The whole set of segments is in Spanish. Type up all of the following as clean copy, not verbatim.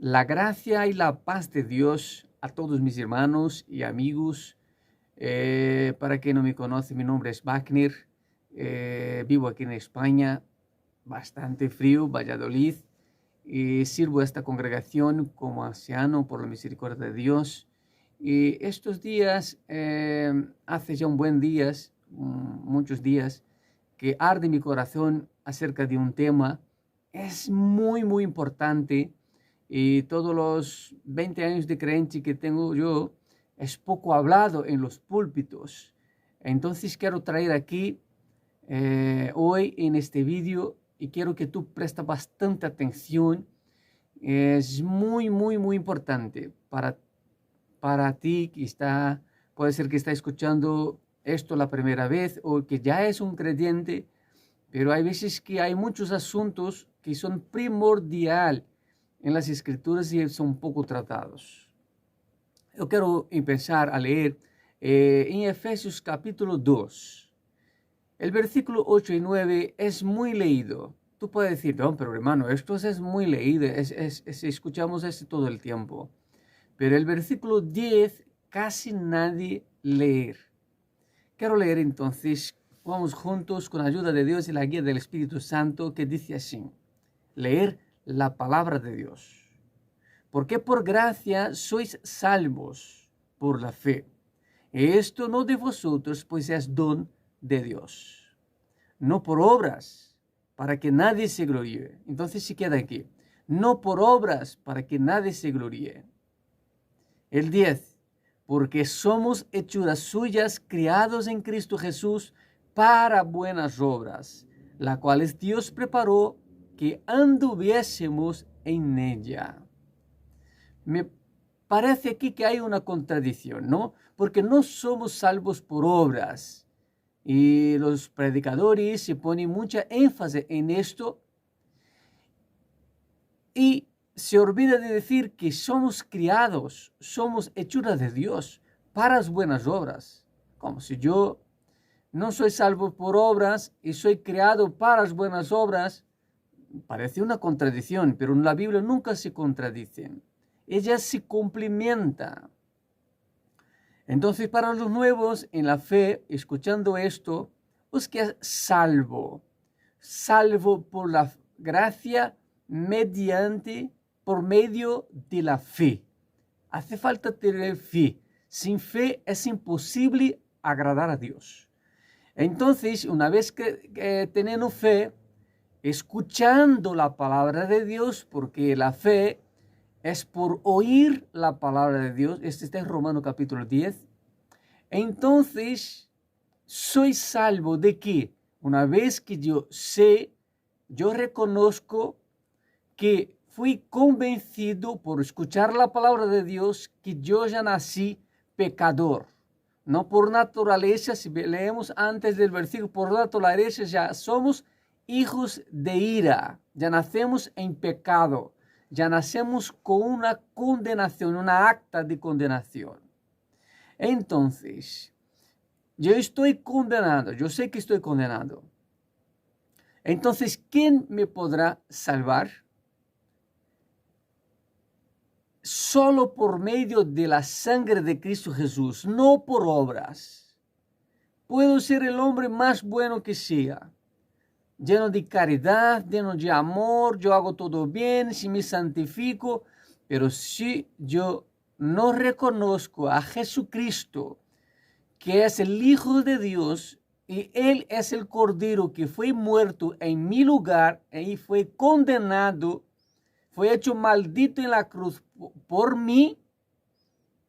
La gracia y la paz de Dios a todos mis hermanos y amigos. Para quien no me conoce, mi nombre es Wagner. Vivo aquí en España, bastante frío, Valladolid. Y sirvo a esta congregación como anciano por la misericordia de Dios. Y estos días, hace ya un buen días, muchos días, que arde mi corazón acerca de un tema. Es muy importante. Y todos los 20 años de creencia que tengo yo, es poco hablado en los púlpitos. Entonces quiero traer aquí hoy en este vídeo y quiero que tú prestes bastante atención. Es muy importante para ti que puede ser que está escuchando esto la primera vez o que ya es un creyente, pero hay veces que hay muchos asuntos que son primordiales en las escrituras y son poco tratados. Yo quiero empezar a leer en Efesios capítulo 2. El versículo 8 y 9 es muy leído. Tú puedes decir, no, pero hermano, esto es muy leído, escuchamos esto todo el tiempo. Pero el versículo 10 casi nadie lee. Quiero leer entonces, vamos juntos con la ayuda de Dios y la guía del Espíritu Santo, que dice así: leer la palabra de Dios. Porque por gracia sois salvos por la fe. Esto no de vosotros, pues es don de Dios. No por obras, para que nadie se gloríe. Entonces se queda aquí. No por obras, para que nadie se gloríe. El 10. Porque somos hechuras suyas, criados en Cristo Jesús, para buenas obras, las cuales Dios preparó que anduviésemos en ella. Me parece aquí que hay una contradicción, ¿no? Porque no somos salvos por obras. Y los predicadores se ponen mucha énfasis en esto y se olvida de decir que somos criados, somos hechuras de Dios para las buenas obras. Como si yo no soy salvo por obras y soy criado para las buenas obras. Parece una contradicción, pero en la Biblia nunca se contradicen. Ellas se complementan. Entonces, para los nuevos en la fe, escuchando esto, pues que es salvo por la gracia por medio de la fe. Hace falta tener fe. Sin fe es imposible agradar a Dios. Entonces, una vez que tenemos fe, escuchando la palabra de Dios, porque la fe es por oír la palabra de Dios. Este está en Romanos capítulo 10. Entonces, soy salvo de que una vez que yo reconozco que fui convencido por escuchar la palabra de Dios que yo ya nací pecador. No por naturaleza, si leemos antes del versículo, por naturaleza ya somos hijos de ira, ya nacemos en pecado, ya nacemos con una condenación, una acta de condenación. Entonces, yo estoy condenado, yo sé que estoy condenado. Entonces, ¿quién me podrá salvar? Solo por medio de la sangre de Cristo Jesús, no por obras. Puedo ser el hombre más bueno que sea, lleno de caridad, lleno de amor, yo hago todo bien, si me santifico, pero si yo no reconozco a Jesucristo, que es el Hijo de Dios, y Él es el Cordero que fue muerto en mi lugar y fue condenado, fue hecho maldito en la cruz por mí,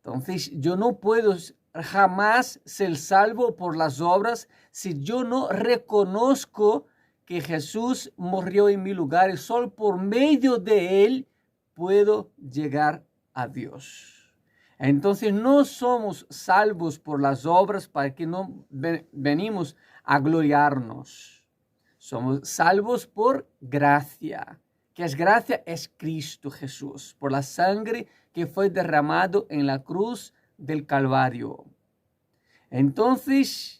entonces yo no puedo jamás ser salvo por las obras si yo no reconozco que Jesús murió en mi lugar y solo por medio de Él puedo llegar a Dios. Entonces no somos salvos por las obras para que no venimos a gloriarnos. Somos salvos por gracia. ¿Qué es gracia? Es Cristo Jesús, por la sangre que fue derramado en la cruz del Calvario. Entonces,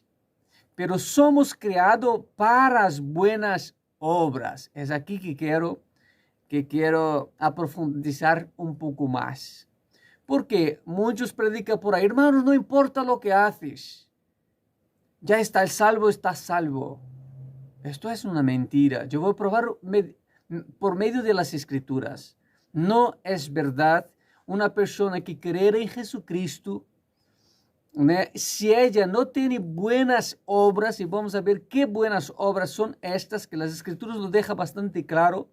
pero somos creados para las buenas obras. Es aquí que quiero que quiero profundizar un poco más. Porque muchos predican por ahí, hermanos, no importa lo que haces. Ya está el salvo, está salvo. Esto es una mentira. Yo voy a probar por medio de las Escrituras. No es verdad. Una persona que cree en Jesucristo, si ella no tiene buenas obras, y vamos a ver qué buenas obras son estas, que las Escrituras lo dejan bastante claro.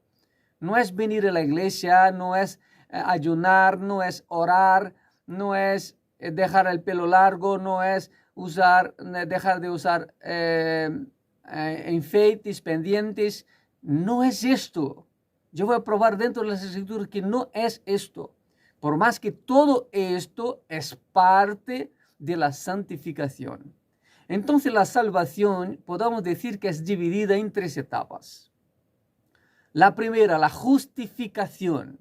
No es venir a la iglesia, no es ayunar, no es orar, no es dejar el pelo largo, no es dejar de usar enfeites, pendientes. No es esto. Yo voy a probar dentro de las Escrituras que no es esto. Por más que todo esto es parte de la santificación. Entonces la salvación podemos decir que es dividida en 3 etapas. La primera, la justificación.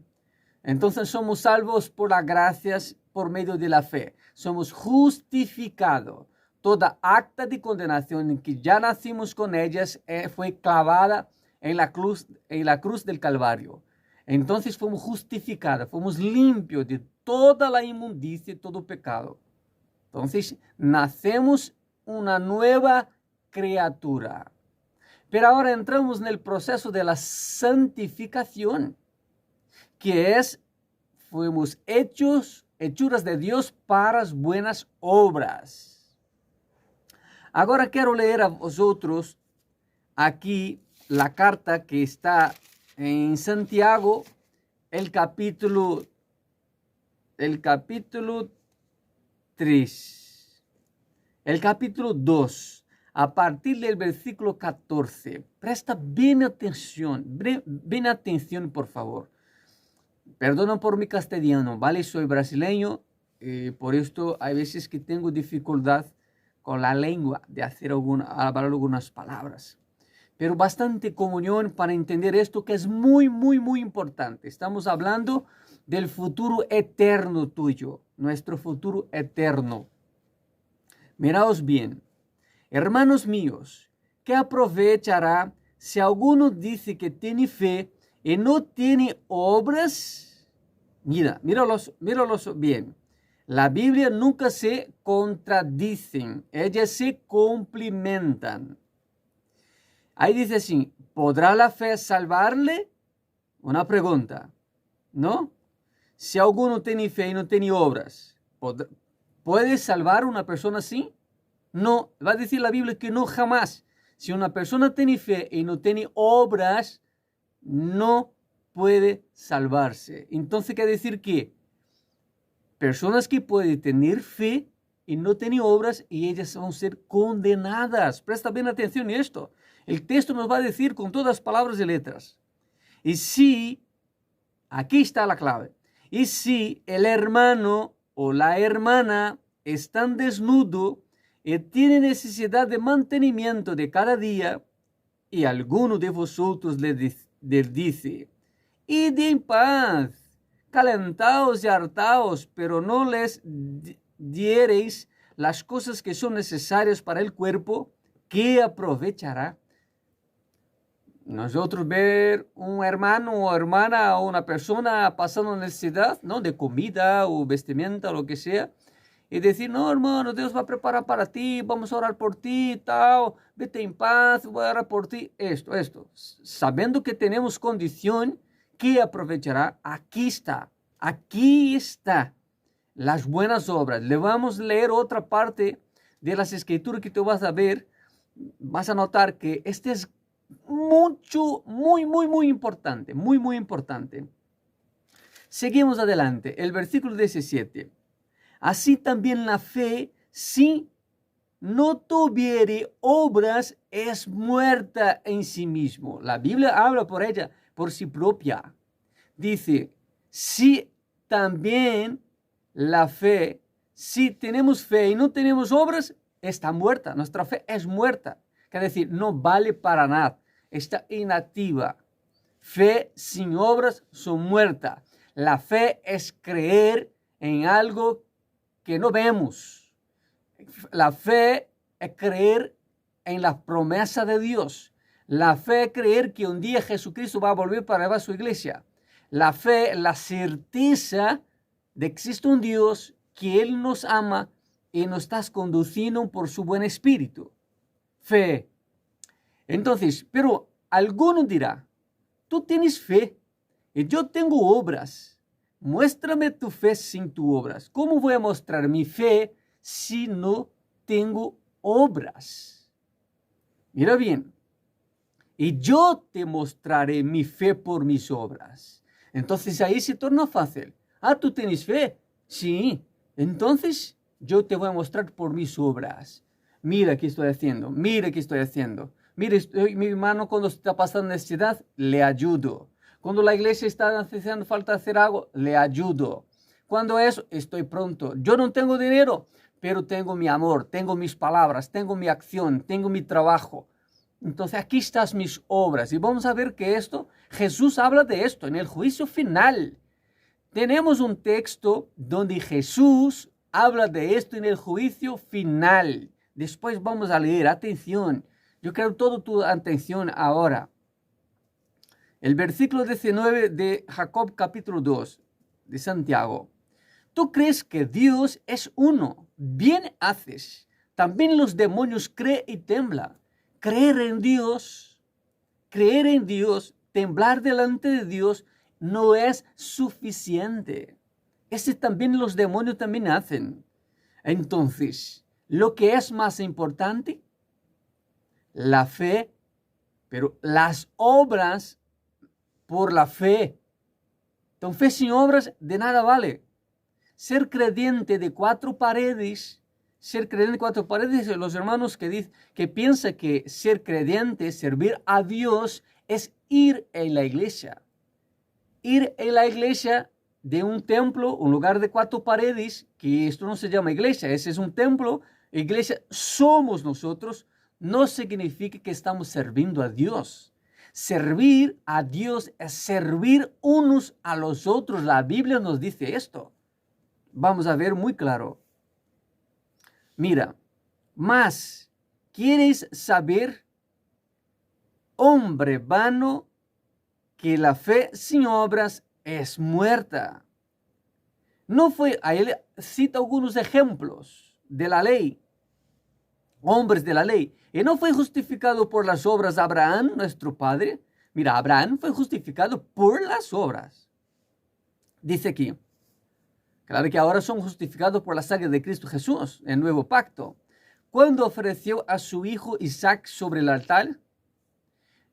Entonces somos salvos por las gracias por medio de la fe. Somos justificados. Toda acta de condenación en que ya nacimos con ellas fue clavada en la cruz del Calvario. Entonces fuimos justificados, fuimos limpios de toda la inmundicia y todo pecado. Entonces nacemos una nueva criatura. Pero ahora entramos en el proceso de la santificación, que es, fuimos hechuras de Dios para buenas obras. Ahora quiero leer a vosotros aquí la carta que está en Santiago, el capítulo 3, el capítulo 2. A partir del versículo 14, presta bien atención, por favor. Perdona por mi castellano, ¿vale? Soy brasileño, por esto hay veces que tengo dificultad con la lengua de hablar algunas palabras. Pero bastante comunión para entender esto que es muy, muy, muy importante. Estamos hablando del futuro eterno tuyo, nuestro futuro eterno. Miraos bien. Hermanos míos, ¿qué aprovechará si alguno dice que tiene fe y no tiene obras? Míralos bien. La Biblia nunca se contradicen, ellas se complementan. Ahí dice así, ¿podrá la fe salvarle? Una pregunta, ¿no? Si alguno tiene fe y no tiene obras, ¿puede salvar a una persona así? No, va a decir la Biblia que no jamás. Si una persona tiene fe y no tiene obras, no puede salvarse. Entonces quiere decir que personas que pueden tener fe y no tienen obras y ellas van a ser condenadas. Presta bien atención a esto. El texto nos va a decir con todas palabras y letras. Y si, aquí está la clave, y si el hermano o la hermana están desnudos y tiene necesidad de mantenimiento de cada día, y alguno de vosotros les dice, id en paz, calentaos y hartaos, pero no les diereis las cosas que son necesarias para el cuerpo, ¿qué aprovechará? Nosotros ver un hermano o hermana o una persona pasando necesidad, ¿no? De comida o vestimenta o lo que sea, y decir, no, hermano, Dios va a preparar para ti, vamos a orar por ti, tal, vete en paz, voy a orar por ti, esto. Sabiendo que tenemos condición, ¿qué aprovechará? Aquí está las buenas obras. Le vamos a leer otra parte de las Escrituras que tú vas a ver, vas a notar que este es muy importante, muy importante. Seguimos adelante, el versículo 17. Así también la fe, si no tuviere obras, es muerta en sí mismo. La Biblia habla por ella, por sí propia. Dice, si también la fe, si tenemos fe y no tenemos obras, está muerta. Nuestra fe es muerta. Quiere decir, no vale para nada. Está inactiva. Fe sin obras son muertas. La fe es creer en algo que no vemos. La fe es creer en la promesa de Dios. La fe es creer que un día Jesucristo va a volver para llevar su iglesia. La fe, la certeza de que existe un Dios, que Él nos ama y nos está conduciendo por su buen espíritu. Fe. Entonces, pero alguno dirá, tú tienes fe y yo tengo obras. Muéstrame tu fe sin tus obras. ¿Cómo voy a mostrar mi fe si no tengo obras? Mira bien. Y yo te mostraré mi fe por mis obras. Entonces ahí se torna fácil. ¿Tú tienes fe? Sí. Entonces yo te voy a mostrar por mis obras. Mira qué estoy haciendo. Mira qué estoy haciendo. Mire, mi hermano cuando está pasando necesidad, le ayudo. Cuando la iglesia está haciendo falta hacer algo, le ayudo. Cuando eso, estoy pronto. Yo no tengo dinero, pero tengo mi amor, tengo mis palabras, tengo mi acción, tengo mi trabajo. Entonces aquí están mis obras. Y vamos a ver que Jesús habla de esto en el juicio final. Tenemos un texto donde Jesús habla de esto en el juicio final. Después vamos a leer, atención. Yo quiero toda tu atención ahora. El versículo 19 de Jacob capítulo 2 de Santiago. ¿Tú crees que Dios es uno? Bien haces. También los demonios creen y temblan. Creer en Dios, temblar delante de Dios no es suficiente. Ese también los demonios también hacen. Entonces, lo que es más importante, la fe, pero las obras por la fe. Entonces, fe sin obras de nada vale. Ser creyente de cuatro paredes, los hermanos que piensan que ser creyente, servir a Dios, es ir en la iglesia. Ir en la iglesia de un templo, un lugar de cuatro paredes, que esto no se llama iglesia, ese es un templo. Iglesia somos nosotros, no significa que estamos sirviendo a Dios. Servir a Dios es servir unos a los otros. La Biblia nos dice esto. Vamos a ver muy claro. Mira, más, ¿quieres saber, hombre vano, que la fe sin obras es muerta? No fue, a él cita algunos ejemplos de la ley, hombres de la ley. Y no fue justificado por las obras Abraham, nuestro padre. Mira, Abraham fue justificado por las obras. Dice aquí, claro que ahora son justificados por la sangre de Cristo Jesús, el nuevo pacto. Cuando ofreció a su hijo Isaac sobre el altar,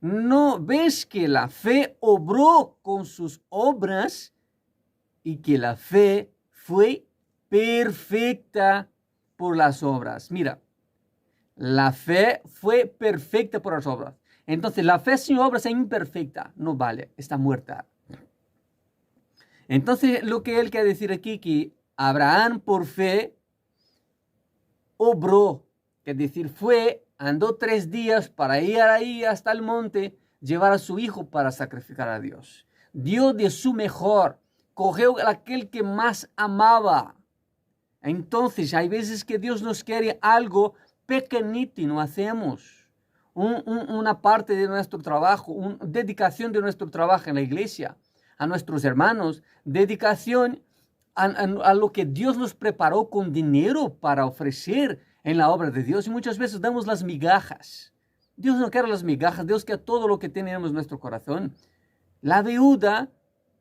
¿no ves que la fe obró con sus obras y que la fe fue perfecta por las obras? Mira, la fe fue perfecta por las obras. Entonces, la fe sin obras es imperfecta, no vale, está muerta. Entonces, lo que él quiere decir aquí, que Abraham por fe obró, es decir, andó 3 días para ir ahí hasta el monte, llevar a su hijo para sacrificar a Dios. Dio de su mejor, cogió aquel que más amaba. Entonces, hay veces que Dios nos quiere algo pequeñito y no hacemos. Una parte de nuestro trabajo, una dedicación de nuestro trabajo en la iglesia, a nuestros hermanos, dedicación a lo que Dios nos preparó con dinero para ofrecer en la obra de Dios. Y muchas veces damos las migajas. Dios no quiere las migajas, Dios quiere todo lo que tenemos en nuestro corazón. La viuda,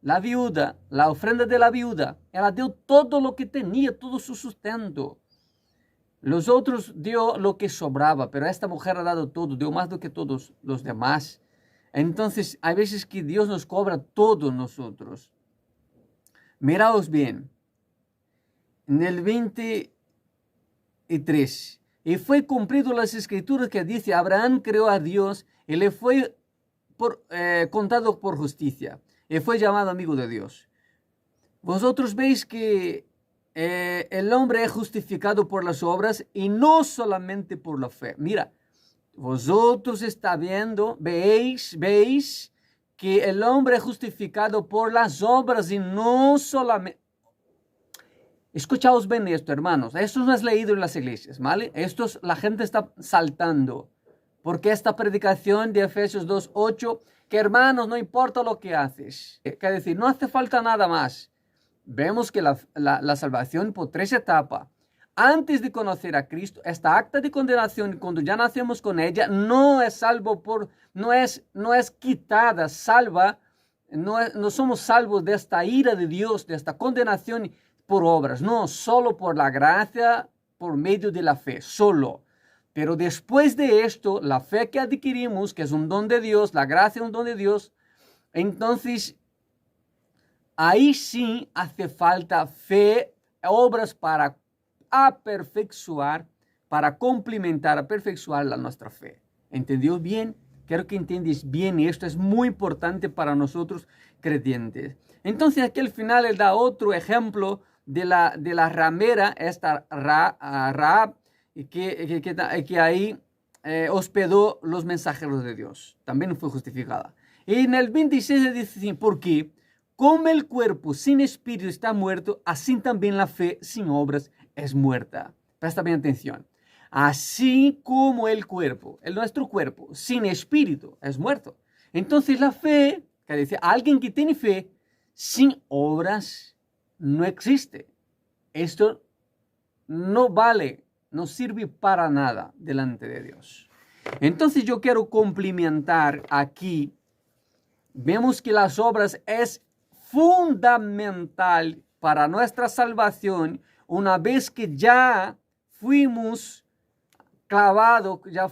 la ofrenda de la viuda, ella dio todo lo que tenía, todo su sustento. Los otros dio lo que sobraba, pero esta mujer ha dado todo, dio más do que todos los demás. Entonces, hay veces que Dios nos cobra todo nosotros. Miraos bien, en el 23, y fue cumplido las escrituras que dice, Abraham creó a Dios y le fue contado por justicia, y fue llamado amigo de Dios. Vosotros veis que el hombre es justificado por las obras y no solamente por la fe. Mira, vosotros está viendo, veis que el hombre es justificado por las obras y no solamente. Escuchaos bien esto, hermanos. Esto no es leído en las iglesias, ¿vale? La gente está saltando. Porque esta predicación de Efesios 2:8 que hermanos, no importa lo que haces. Es decir, no hace falta nada más. Vemos que la salvación por tres etapas. Antes de conocer a Cristo, esta acta de condenación, cuando ya nacemos con ella, no es no es quitada, salva, no somos salvos de esta ira de Dios, de esta condenación por obras, no, solo por la gracia, por medio de la fe, solo. Pero después de esto, la fe que adquirimos, que es un don de Dios, la gracia es un don de Dios, entonces ahí sí hace falta fe, obras para aperfeccionar, para complementar, aperfeccionar nuestra fe. ¿Entendió bien? Quiero que entiendas bien esto, es muy importante para nosotros creyentes. Entonces aquí al final él da otro ejemplo de la ramera, esta Rahab, que ahí hospedó los mensajeros de Dios. También fue justificada. Y en el 26 dice, ¿por qué? Como el cuerpo sin espíritu está muerto, así también la fe sin obras es muerta. Presta bien atención. Así como nuestro cuerpo sin espíritu es muerto. Entonces la fe, que dice, alguien que tiene fe sin obras no existe. Esto no vale, no sirve para nada delante de Dios. Entonces yo quiero complementar aquí. Vemos que las obras es fundamental para nuestra salvación una vez que ya fuimos clavados, ya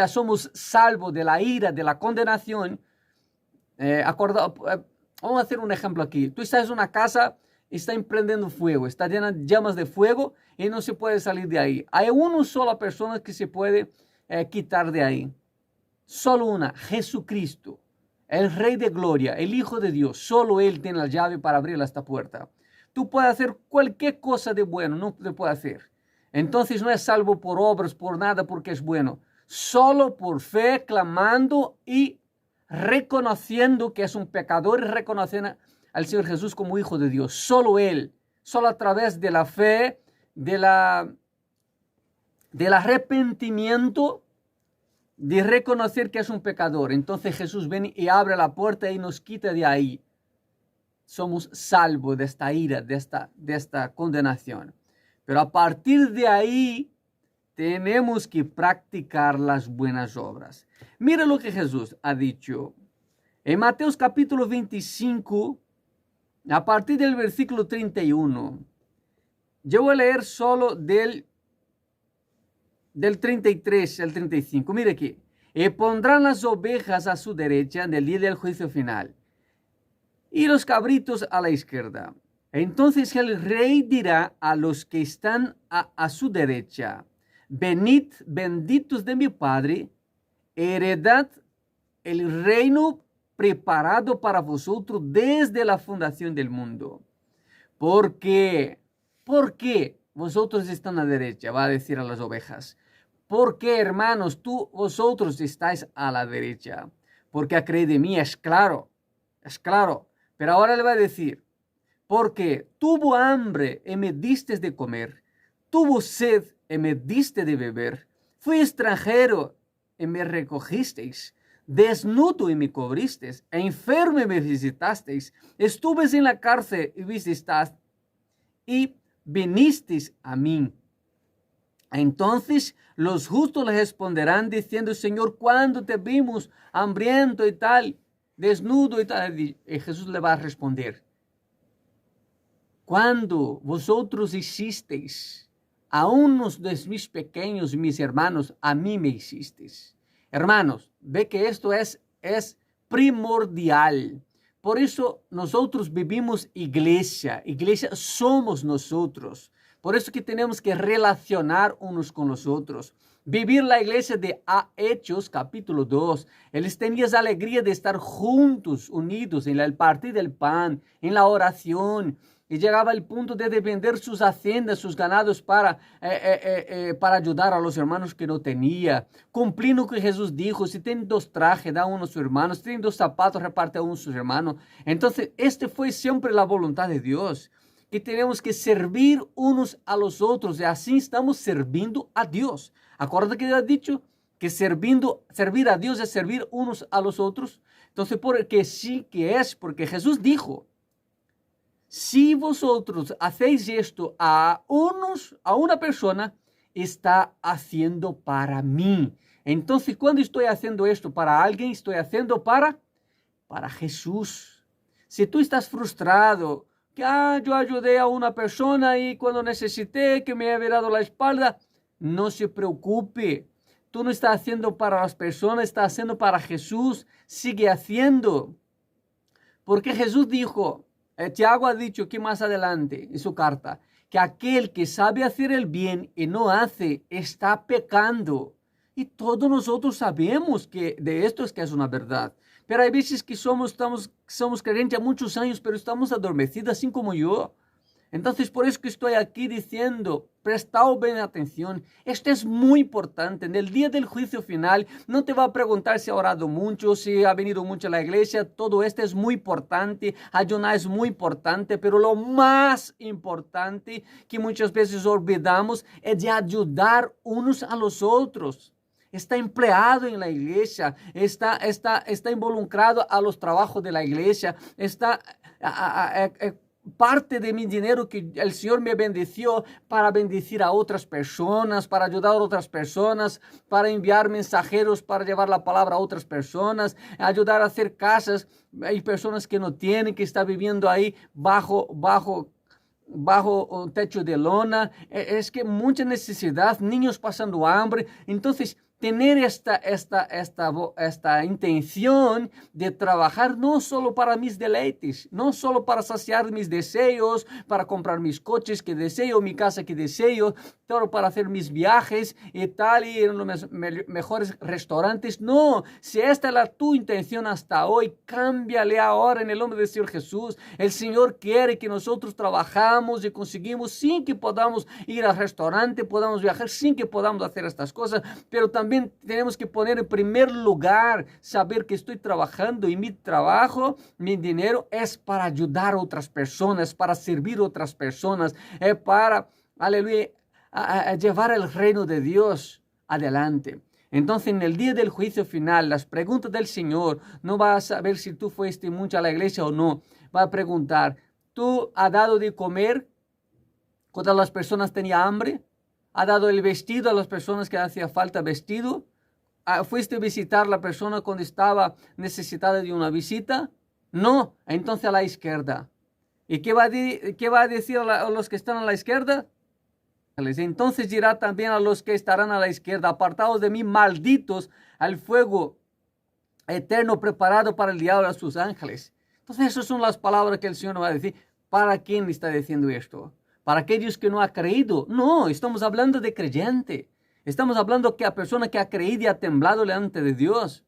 somos salvos de la ira, de la condenación. Vamos a hacer un ejemplo aquí. Tú estás en una casa, está emprendiendo fuego, está llena de llamas de fuego y no se puede salir de ahí. Hay una sola persona que se puede quitar de ahí. Solo una, Jesucristo. El Rey de Gloria, el Hijo de Dios, solo Él tiene la llave para abrir esta puerta. Tú puedes hacer cualquier cosa de bueno, no te puede hacer. Entonces no es salvo por obras, por nada, porque es bueno. Solo por fe, clamando y reconociendo que es un pecador y reconociendo al Señor Jesús como Hijo de Dios. Solo Él, solo a través de la fe, del arrepentimiento, de reconocer que es un pecador. Entonces Jesús viene y abre la puerta y nos quita de ahí. Somos salvos de esta ira, de esta condenación. Pero a partir de ahí tenemos que practicar las buenas obras. Mira lo que Jesús ha dicho. En Mateo capítulo 25, a partir del versículo 31. Yo voy a leer solo del 33 al 35. Mire aquí. Y pondrán las ovejas a su derecha en el día del juicio final, y los cabritos a la izquierda. Entonces el rey dirá a los que están a su derecha: venid, benditos de mi Padre, heredad el reino preparado para vosotros desde la fundación del mundo. ¿Por qué vosotros están a la derecha? Va a decir a las ovejas. ¿Por qué, hermanos, vosotros estáis a la derecha? Porque creed de mí, es claro. Pero ahora le va a decir, porque tuvo hambre y me diste de comer, tuvo sed y me diste de beber, fui extranjero y me recogisteis, desnudo y me cubristeis, enfermo y me visitasteis, estuve en la cárcel y visitasteis, y vinisteis a mí. Entonces los justos le responderán diciendo: Señor, ¿cuándo te vimos hambriento y tal, desnudo y tal? Y Jesús le va a responder: cuando vosotros hicisteis a unos de mis pequeños, mis hermanos, a mí me hicisteis. Hermanos, ve que esto es primordial. Por eso nosotros vivimos iglesia. Iglesia somos nosotros. Por eso que tenemos que relacionar unos con los otros. Vivir la iglesia de Hechos, capítulo 2. Ellos tenían alegría de estar juntos, unidos en el partir del pan, en la oración. Y llegaba al punto de vender sus haciendas, sus ganados para ayudar a los hermanos que no tenía. Cumpliendo lo que Jesús dijo: si tienen 2 trajes, da uno a sus hermanos. Si tienen 2 zapatos, reparte a uno a sus hermanos. Entonces, fue siempre la voluntad de Dios. Que tenemos que servir unos a los otros. Y así estamos sirviendo a Dios. Acuérdate que Dios ha dicho que servir a Dios es servir unos a los otros. Entonces, porque sí que es, porque Jesús dijo, si vosotros hacéis esto a una persona, está haciendo para mí. Entonces, cuando estoy haciendo esto para alguien, estoy haciendo para Jesús. Si tú estás frustrado, que yo ayudé a una persona y cuando necesité que me había dado la espalda, no se preocupe. Tú no estás haciendo para las personas, estás haciendo para Jesús. Sigue haciendo. Porque Jesús dijo, Tiago ha dicho aquí más adelante en su carta, que aquel que sabe hacer el bien y no hace, está pecando. Y todos nosotros sabemos que de esto es que es una verdad. Pero hay veces que somos creyentes a muchos años, pero estamos adormecidos, así como yo. Entonces, por eso que estoy aquí diciendo, prestad bien atención. Esto es muy importante. En el día del juicio final, no te va a preguntar si ha orado mucho, si ha venido mucho a la iglesia. Todo esto es muy importante. Ayunar es muy importante, pero lo más importante que muchas veces olvidamos es de ayudar unos a los otros. Está empleado en la iglesia, está involucrado a los trabajos de la iglesia, está parte de mi dinero que el Señor me bendició para bendecir a otras personas, para ayudar a otras personas, para enviar mensajeros, para llevar la palabra a otras personas, ayudar a hacer casas. Hay personas que no tienen, que están viviendo ahí bajo un techo de lona. Es que mucha necesidad, niños pasando hambre. Entonces, tener esta intención de trabajar no solo para mis deleites, no solo para saciar mis deseos, para comprar mis coches que deseo, mi casa que deseo, todo para hacer mis viajes y tal, y en los mejores restaurantes. No, si esta es tu intención hasta hoy, cámbiale ahora en el nombre del Señor Jesús. El Señor quiere que nosotros trabajamos y conseguimos sin que podamos ir al restaurante, podamos viajar, sin que podamos hacer estas cosas, pero también tenemos que poner en primer lugar, saber que estoy trabajando y mi trabajo, mi dinero es para ayudar a otras personas, para servir a otras personas, para, aleluya, a llevar el reino de Dios adelante. Entonces, en el día del juicio final, las preguntas del Señor no va a saber si tú fuiste mucho a la iglesia o no. Va a preguntar, ¿tú has dado de comer cuando las personas tenían hambre? ¿Ha dado el vestido a las personas que hacía falta vestido? ¿Fuiste a visitar a la persona cuando estaba necesitada de una visita? No, entonces a la izquierda. ¿Y qué va a decir a los que están a la izquierda? Entonces dirá también a los que estarán a la izquierda, apartados de mí, malditos, al fuego eterno preparado para el diablo y a sus ángeles. Entonces esas son las palabras que el Señor va a decir. ¿Para quién está diciendo esto? ¿Para aquellos que no han creído? No, estamos hablando de creyente. Estamos hablando que a persona que ha creído y ha temblado delante de Dios.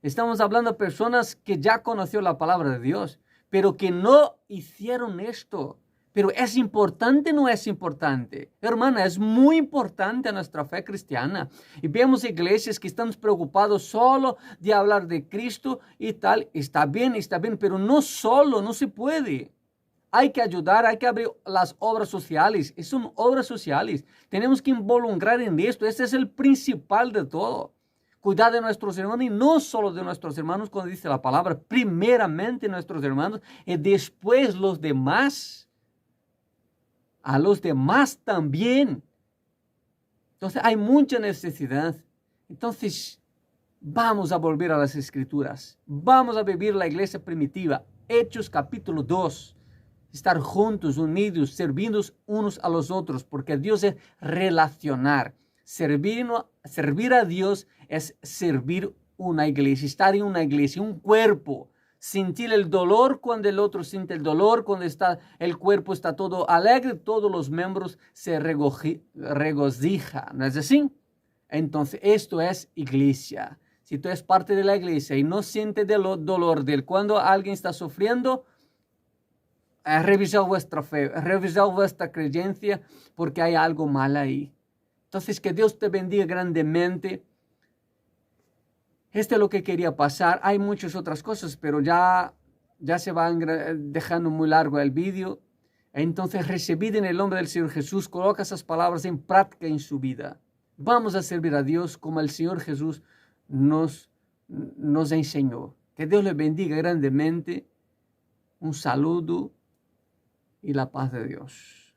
Estamos hablando de personas que ya conoció la palabra de Dios, pero que no hicieron esto. Pero ¿es importante o no es importante? Hermana, es muy importante a nuestra fe cristiana. Y vemos iglesias que están preocupados solo de hablar de Cristo y tal. Está bien, pero no solo, no se puede. Hay que ayudar, hay que abrir las obras sociales. Son obras sociales. Tenemos que involucrar en esto. Este es el principal de todo. Cuidar de nuestros hermanos y no solo de nuestros hermanos, cuando dice la palabra, primeramente nuestros hermanos y después los demás. A los demás también. Entonces hay mucha necesidad. Entonces vamos a volver a las Escrituras. Vamos a vivir la iglesia primitiva. Hechos capítulo 2. Estar juntos, unidos, serviendo unos a los otros, porque Dios es relacionar. Servir a Dios es servir una iglesia, estar en una iglesia, un cuerpo. Sentir el dolor cuando el otro siente el dolor, cuando el cuerpo está todo alegre, todos los miembros se regocijan, ¿no es así? Entonces, esto es iglesia. Si tú eres parte de la iglesia y no sientes dolor de cuando alguien está sufriendo, revisad vuestra fe, revisad vuestra creencia, porque hay algo mal ahí. Entonces, que Dios te bendiga grandemente. Esto es lo que quería pasar. Hay muchas otras cosas, pero ya se van dejando muy largo el vídeo. Entonces, recibid en el nombre del Señor Jesús, coloca esas palabras en práctica en su vida. Vamos a servir a Dios como el Señor Jesús nos enseñó. Que Dios le bendiga grandemente. Un saludo y la paz de Dios.